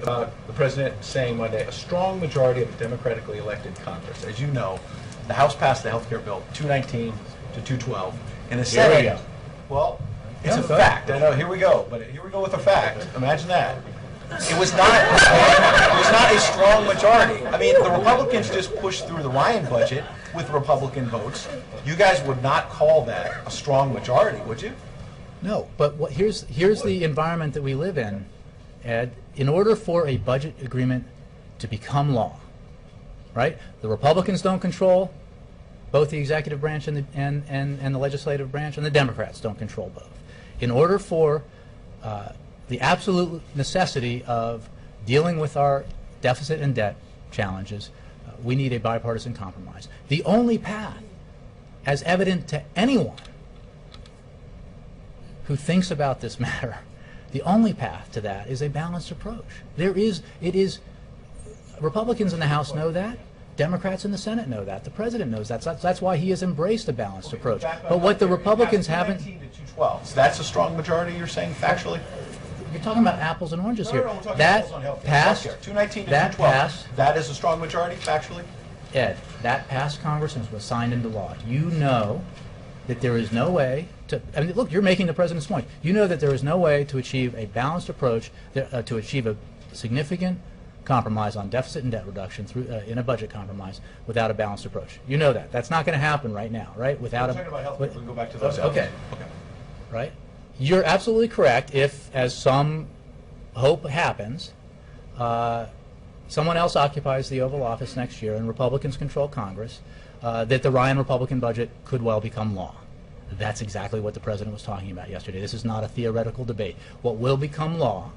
about the president saying Monday, a strong majority of a democratically elected Congress. As you know, the House passed the health care bill 219 to 212. And the Senate, well, it's a fact. I know, here we go. But here we go with a fact. Imagine that. It was not a strong majority. I mean, the Republicans just pushed through the Ryan budget with Republican votes. You guys would not call that a strong majority, would you? No, but here's the environment that we live in, Ed. In order for a budget agreement to become law, right? The Republicans don't control both the executive branch and the legislative branch, and the Democrats don't control both. In order for the absolute necessity of dealing with our deficit and debt challenges, we need a bipartisan compromise. The only path, as evident to anyone who thinks about this matter, the only path to that is a balanced approach. Republicans in the House know that. Democrats in the Senate know that. The president knows that. So that's why he has embraced a balanced approach. But what the Republicans haven't... 219 to 212. So that's a strong majority, you're saying, factually? You're talking about apples and oranges here. No, we're talking that apples on health care. passed. 219 to that 212. passed. That is a strong majority, factually? Ed, that passed Congress and was signed into law. You know that there is no way to... I mean, look, you're making the president's point. You know that there is no way to achieve a balanced approach, to achieve a significant compromise on deficit and debt reduction through in a budget compromise without a balanced approach. You know that. That's not going to happen right now, right? Without we're talking about health care. We can go back to those. Okay. Right? You're absolutely correct if, as some hope happens, someone else occupies the Oval Office next year and Republicans control Congress, that the Ryan Republican budget could well become law. That's exactly what the president was talking about yesterday. This is not a theoretical debate. What will become law,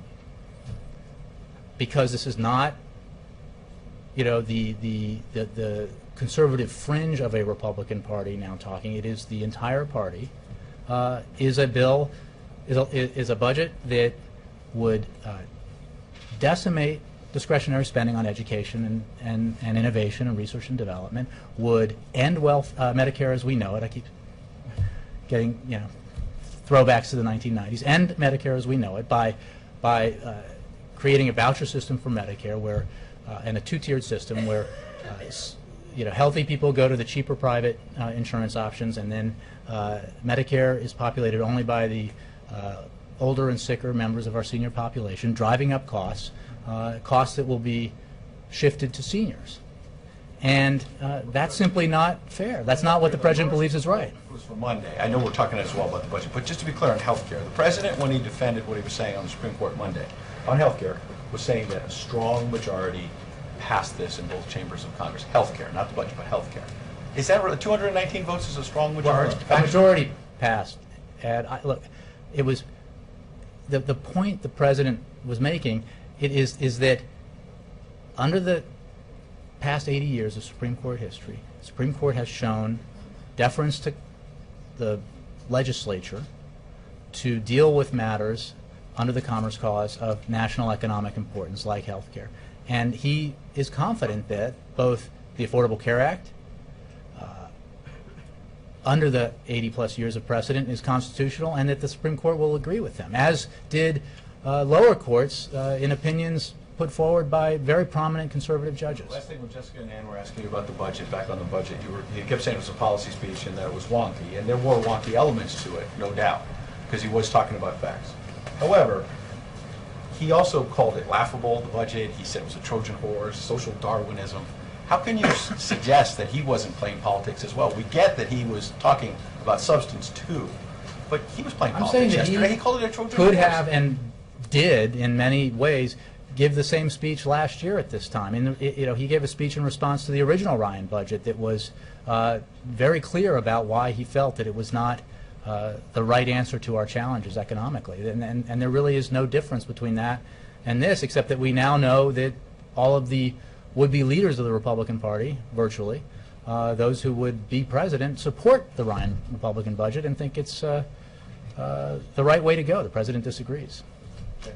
because this is not, you know, the conservative fringe of a Republican Party now talking, it is the entire party, is a bill, is a budget that would decimate discretionary spending on education and innovation and research and development, would end Medicare as we know it. I keep getting, you know, throwbacks to the 1990s. End Medicare as we know it by creating a voucher system for Medicare, where and a two-tiered system where you know, healthy people go to the cheaper private insurance options, and then Medicare is populated only by the older and sicker members of our senior population, driving up costs, costs that will be shifted to seniors. And that's simply not fair. That's not what the president believes is right. It was for Monday. I know we're talking as well about the budget, but just to be clear on health care, the president, when he defended what he was saying on the Supreme Court Monday on health care, was saying that a strong majority passed this in both chambers of Congress. Health care, not the budget, but health care. Is that 219 votes is a strong majority? Well, a majority passed. And look, it was the point the president was making. It is that under the past 80 years of Supreme Court history, the Supreme Court has shown deference to the legislature to deal with matters under the Commerce Clause of national economic importance, like health care. And he is confident that both the Affordable Care Act, under the 80-plus years of precedent, is constitutional, and that the Supreme Court will agree with them, as did lower courts in opinions put forward by very prominent conservative judges. Last thing, when Jessica and Ann were asking you about the budget, back on the budget, you kept saying it was a policy speech and that it was wonky, and there were wonky elements to it, no doubt, because he was talking about facts. However, he also called it laughable, the budget. He said it was a Trojan horse, social Darwinism. How can you suggest that he wasn't playing politics as well? We get that he was talking about substance too, but he was playing politics yesterday. He called it a Trojan horse. Could have and did, in many ways, give the same speech last year at this time. And you know, he gave a speech in response to the original Ryan budget that was very clear about why he felt that it was not the right answer to our challenges economically. And there really is no difference between that and this, except that we now know that all of the would-be leaders of the Republican Party, virtually, those who would be president, support the Ryan Republican budget and think it's the right way to go. The president disagrees. Yes.